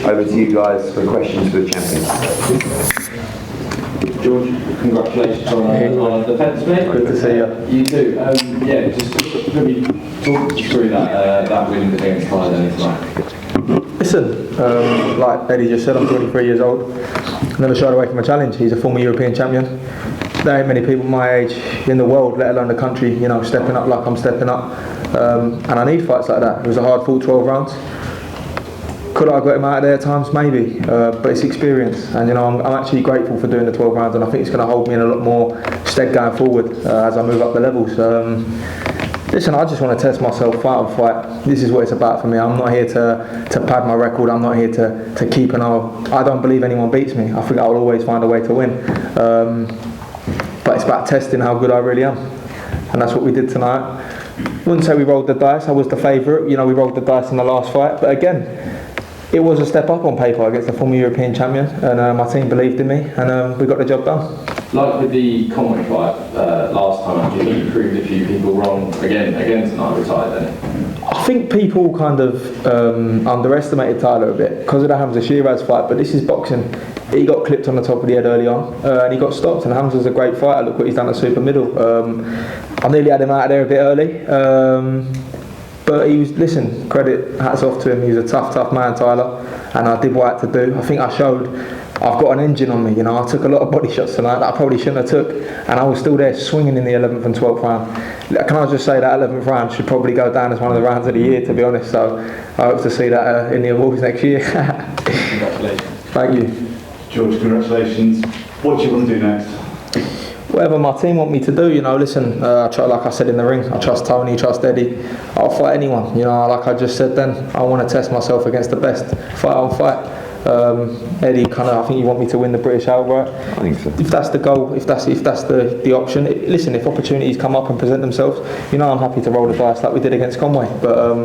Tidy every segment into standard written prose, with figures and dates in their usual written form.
over to you guys for questions for the champions. George, congratulations on the defence, mate. Good to see you. You too. Just maybe talk through that win against Tyler Denny tonight. Listen, like Eddie just said, I'm 23 years old. Never shied away from a challenge. He's a former European champion. There ain't many people my age in the world, let alone the country, stepping up like I'm stepping up. And I need fights like that. It was a hard fought 12 rounds. Could I have got him out of there at times? Maybe, but it's experience, and I'm actually grateful for doing the 12 rounds, and I think it's going to hold me in a lot more stead going forward as I move up the levels. Listen, I just want to test myself fight on fight. This is what it's about for me. I'm not here to pad my record. I'm not here to keep an eye. I don't believe anyone beats me. I think I'll always find a way to win. But it's about testing how good I really am, and that's what we did tonight. Wouldn't say we rolled the dice. I was the favourite. We rolled the dice in the last fight, but again, it was a step up on paper against the former European champion, and my team believed in me, and we got the job done. Like with the Conway fight last time, do you think you proved a few people wrong again tonight with Tyler Denny? I think people kind of underestimated Tyler a bit because of the Hamza Shiraz fight, but this is boxing. He got clipped on the top of the head early on, and he got stopped, and Hamza's a great fighter. Look what he's done at super middle. I nearly had him out of there a bit early. But he was, listen, credit, hats off to him. He was a tough man, Tyler, and I did what I had to do. I think I showed I've got an engine on me. I took a lot of body shots tonight that I probably shouldn't have took, and I was still there swinging in the 11th and 12th round. Can I just say that 11th round should probably go down as one of the rounds of the year, to be honest. So I hope to see that in the awards next year. Congratulations. Thank you. George, congratulations. What do you want to do next? Whatever my team want me to do, listen, I try, like I said in the ring, I trust Tony, trust Eddie, I'll fight anyone, like I just said then, I want to test myself against the best, fight on fight. Eddie, I think you want me to win the British outright. I think so. If that's the goal, if that's the option, listen, if opportunities come up and present themselves, I'm happy to roll the dice like we did against Conway. But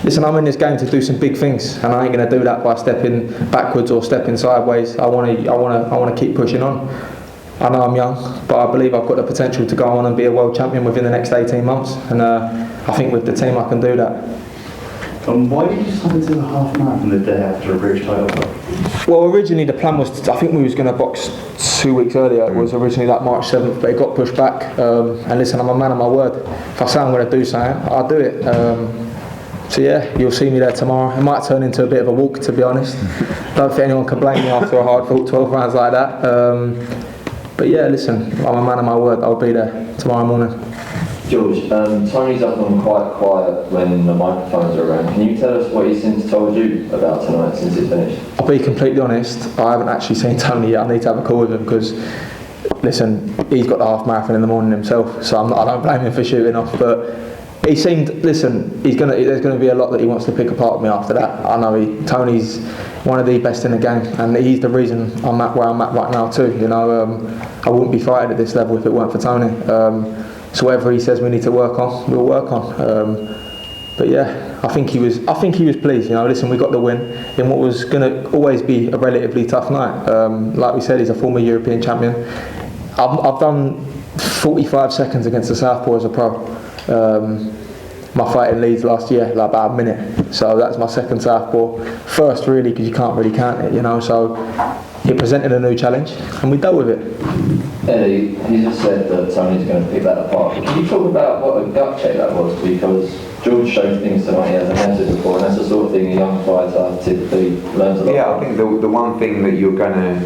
listen, I'm in this game to do some big things, and I ain't going to do that by stepping backwards or stepping sideways. I want to keep pushing on. I know I'm young, but I believe I've got the potential to go on and be a world champion within the next 18 months, and I think with the team I can do that. Why did you decide to do a half marathon the day after a British title fight? Well, originally the plan was, I think we was going to box 2 weeks earlier. It was originally like March 7th, but it got pushed back. And listen, I'm a man of my word. If I say I'm going to do something, I'll do it. So yeah, you'll see me there tomorrow. It might turn into a bit of a walk, to be honest. Don't think anyone can blame me after a hard-fought 12 rounds like that. But yeah, listen, I'm a man of my word. I'll be there tomorrow morning. George, Tony's often quite quiet when the microphones are around. Can you tell us what he's since told you about tonight since it's finished? I'll be completely honest, I haven't actually seen Tony yet. I need to have a call with him because, listen, he's got the half marathon in the morning himself, so I don't blame him for shooting off. But he seemed, listen, there's going to be a lot that he wants to pick apart with me after that. I know Tony's one of the best in the game, and he's the reason I'm at where I'm at right now too. I wouldn't be fighting at this level if it weren't for Tony. So whatever he says we need to work on, we'll work on. But yeah, I think he was pleased. Listen, we got the win in what was going to always be a relatively tough night. Like we said, he's a former European champion. I've done 45 seconds against the Southpaw as a pro. My fight in Leeds last year, like about a minute. So that's my second Southpaw. First, really, because you can't really count it, So it presented a new challenge, and we dealt with it. Eddie, you just said that Tony's going to pick that apart. Can you talk about what a gut check that was? Because George showed things tonight he hasn't entered before, and that's the sort of thing a young fighter typically learns a lot. Yeah, I think the one thing that you're going to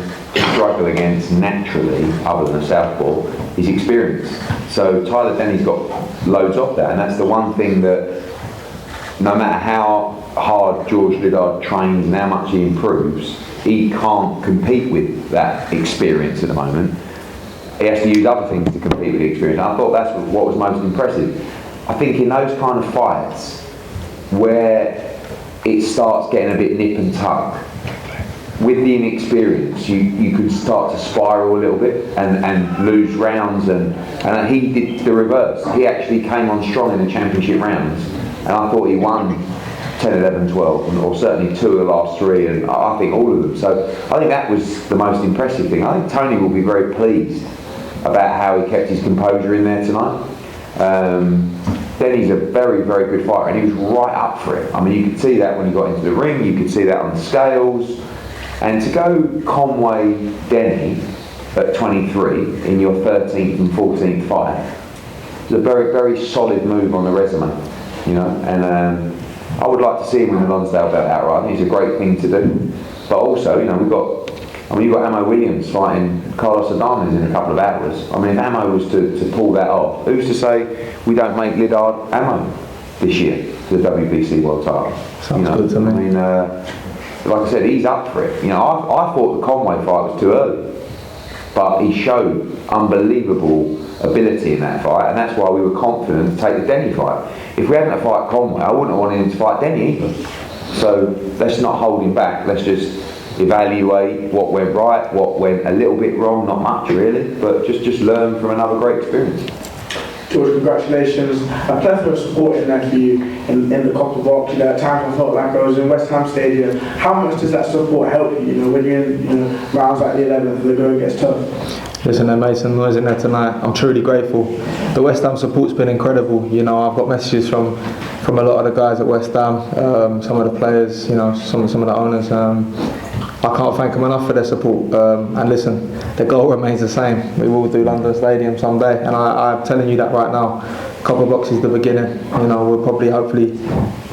struggle against naturally, other than a southpaw, is experience. So Tyler Denny's got loads of that, and that's the one thing that no matter how hard George Liddard trains and how much he improves, he can't compete with that experience at the moment. He has to use other things to compete with the experience. And I thought that's what was most impressive. I think in those kind of fights where it starts getting a bit nip and tuck, with the inexperience, you could start to spiral a little bit and lose rounds, and he did the reverse. He actually came on strong in the championship rounds, and I thought he won 10, 11, 12, or certainly 2 of the last 3, and I think all of them. So I think that was the most impressive thing. I think Tony will be very pleased about how he kept his composure in there tonight. Denny's a very, very good fighter, and he was right up for it. I mean, you could see that when he got into the ring, you could see that on the scales. And to go Conway Denny at 23 in your 13th and 14th fight is a very, very solid move on the resume, you know. And I would like to see him win the Lonsdale belt outright. I think it's a great thing to do. But also, you know, you've got Amo Williams fighting Carlos Adames in a couple of hours. I mean, if Amo was to pull that off, who's to say we don't make Liddard Amo this year for the WBC World Title? Sounds good to me. I mean, like I said, he's up for it. You know, I thought the Conway fight was too early, but he showed unbelievable ability in that fight, and that's why we were confident to take the Denny fight. If we hadn't fight Conway, I wouldn't have wanted him to fight Denny either. So let's not hold him back. Let's just evaluate what went right, what went a little bit wrong, not much really, but just learn from another great experience. George, congratulations. A plethora of support in there for you in the Copper Box. You know, at times I felt like I was in West Ham Stadium. How much does that support help you? You know, when you're in rounds like the 11th, the going gets tough. Listen, there made some noise in there tonight. I'm truly grateful. The West Ham support's been incredible. You know, I've got messages from a lot of the guys at West Ham, some of the players, you know, some of the owners. I can't thank them enough for their support. And listen, the goal remains the same. We will do London Stadium someday, and I'm telling you that right now. Copper Box is the beginning. You know, we'll probably, hopefully,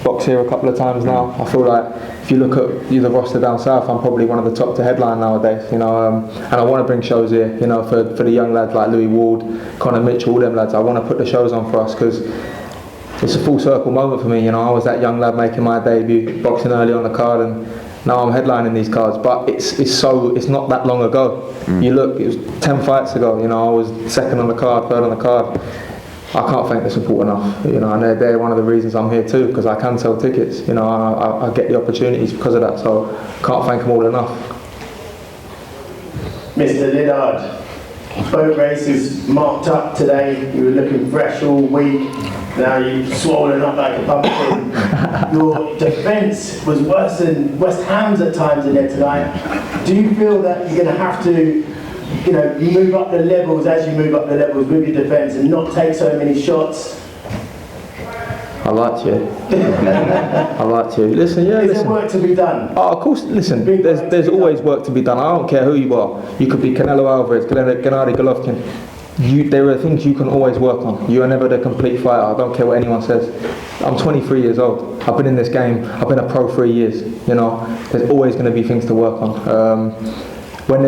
box here a couple of times now. I feel like if you look at the roster down south, I'm probably one of the top to headline nowadays. You know, and I want to bring shows here. You know, for the young lads like Louis Ward, Connor Mitchell, all them lads. I want to put the shows on for us because it's a full circle moment for me. You know, I was that young lad making my debut, boxing early on the card, and now I'm headlining these cards. But it's not that long ago. You look, it was 10 fights ago. You know, I was second on the card, third on the card. I can't thank the support enough. You know, and they're one of the reasons I'm here too, because I can sell tickets. You know, I get the opportunities because of that. So can't thank them all enough. Mr. Liddard, boat races marked up today. You were looking fresh all week. Now you've swollen up like a pumpkin. Your defence was worse than West Ham's at times in there tonight. Do you feel that you're going to have to, you know, move up the levels as you move up the levels with your defence and not take so many shots? I like you. I like you. Listen, yeah, Is listen. there work to be done? Oh, of course, listen, there's always work to be done. I don't care who you are. You could be Canelo Alvarez, Gennady Golovkin. There are things you can always work on. You are never the complete fighter. I don't care what anyone says. I'm 23 years old. I've been in this game. I've been a pro 3 years. You know, there's always going to be things to work on. When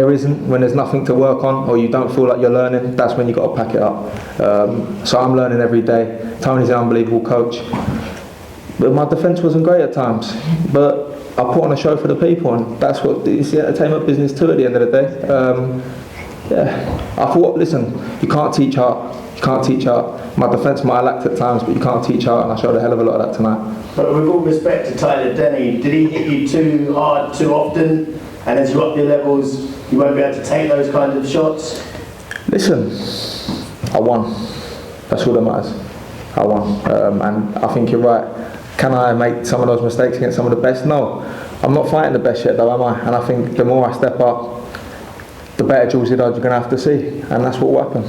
there's nothing to work on, or you don't feel like you're learning, that's when you got to pack it up. So I'm learning every day. Tony's an unbelievable coach. But my defence wasn't great at times. But I put on a show for the people, and that's what it's the entertainment business too. At the end of the day. Yeah, I thought, listen, you can't teach art. You can't teach art. My defence might have lacked at times, but you can't teach art, and I showed a hell of a lot of that tonight. But with all respect to Tyler Denny, did he hit you too hard, too often? And as you up your levels, you won't be able to take those kinds of shots? Listen, I won. That's all that matters. I won. And I think you're right. Can I make some of those mistakes against some of the best? No. I'm not fighting the best yet though, am I? And I think the more I step up, the better George Liddard you're going to have to see, and that's what will happen.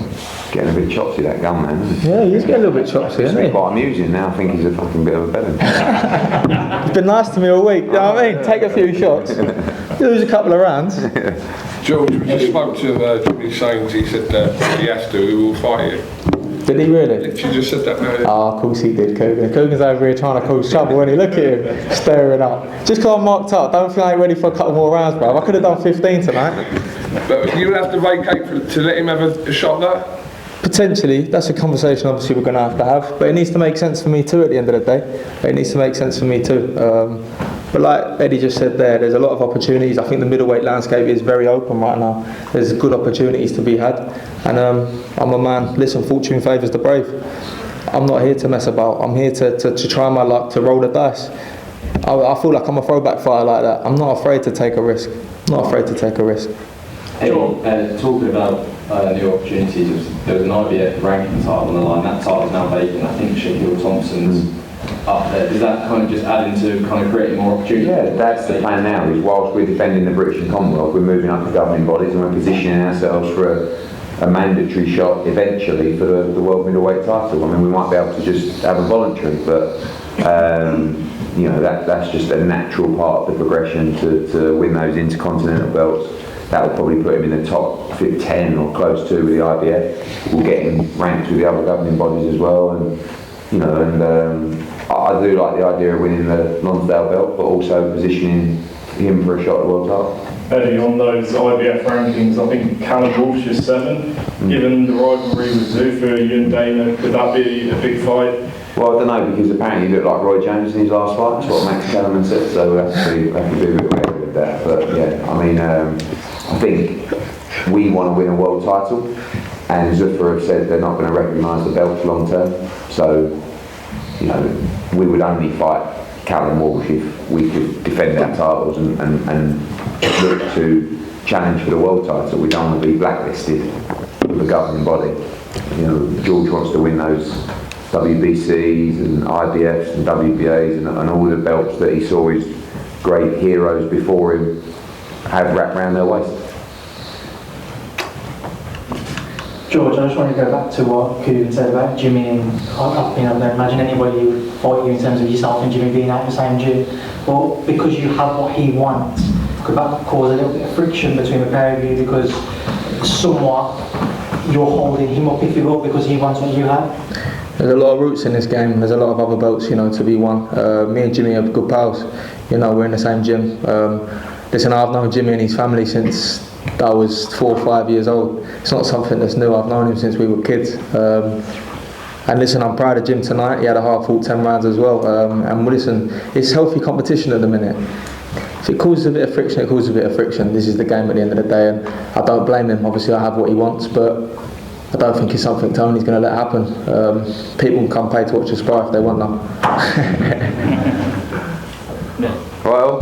Getting a bit chopsy, that gun man, isn't he? Yeah, he's getting a little bit chopsy, isn't he? Quite amusing now. I think he's a fucking bit of a bellend. He's been nice to me all week, you know what I mean? Take a few shots, lose a couple of rounds. George, we just spoke to Jimmy Sains. He said that he has to, he will fight you. Did he really? She just said that now. Oh, of course he did, Coogan. Coogan's over here trying to cause trouble when he look at him, staring up. Just because I'm marked up, don't feel I ain't ready for a couple more rounds, bro. I could have done 15 tonight. But you would have to vacate to let him have a shot there? Potentially, that's a conversation obviously we're going to have, but it needs to make sense for me too at the end of the day. It needs to make sense for me too. But like Eddie just said there's a lot of opportunities. I think the middleweight landscape is very open right now. There's good opportunities to be had. And I'm a man, listen, fortune favours the brave. I'm not here to mess about. I'm here to try my luck, to roll the dice. I feel like I'm a throwback fighter like that. I'm not afraid to take a risk. Not afraid to take a risk. Talking about new opportunities, there was an IBF ranking title on the line. That title is now vacant. I think Shaquille Thompson's up there. Is that kind of just adding to kind of creating more opportunities? Yeah, that's the plan now. Is whilst we're defending the British and Commonwealth, we're moving up to governing bodies and we're positioning ourselves for a mandatory shot eventually for the world middleweight title. I mean, we might be able to just have a voluntary, but you know, that's just a natural part of the progression to win those intercontinental belts. That will probably put him in the top 10 or close to with the IBF. We'll get him ranked with the other governing bodies as well, and you know, and I do like the idea of winning the Lonsdale belt, but also positioning him for a shot at the world title. Eddie, on those IBF rankings, I think Callum Walsh is 7. Given the rivalry with Zuffa, you and Dana, could that be a big fight? Well, I don't know, because apparently he looked like Roy Jones in his last fight. That's what Max Kellerman said, so we'll have to be a bit wary with that. But yeah, I mean, I think we want to win a world title, and Zuffa have said they're not going to recognise the belt long term. So, you know, we would only fight Callum Walsh if we could defend our titles and look to challenge for the world title. We don't want to be blacklisted with the governing body. You know, George wants to win those WBCs and IBFs and WBAs and all the belts that he saw his great heroes before him have wrapped around their waist. George, I just want to go back to what Coogan said about Jimmy, and I don't imagine anybody would fight you in terms of yourself and Jimmy being out the same gym, but because you have what he wants, could that cause a little bit of friction between the pair of you, because somewhat you're holding him up, if you will, because he wants what you have? There's a lot of roots in this game. There's a lot of other belts, you know, to be won. Me and Jimmy are good pals. You know, we're in the same gym. Listen, I've known Jimmy and his family since I was 4 or 5 years old. It's not something that's new. I've known him since we were kids. And listen, I'm proud of Jim tonight. He had a hard-fought 10 rounds as well. And listen, it's healthy competition at the minute. If it causes a bit of friction, it causes a bit of friction. This is the game at the end of the day, and I don't blame him. Obviously, I have what he wants, but I don't think it's something Tony's going to let happen. People can come pay to watch the spar if they want them. Well.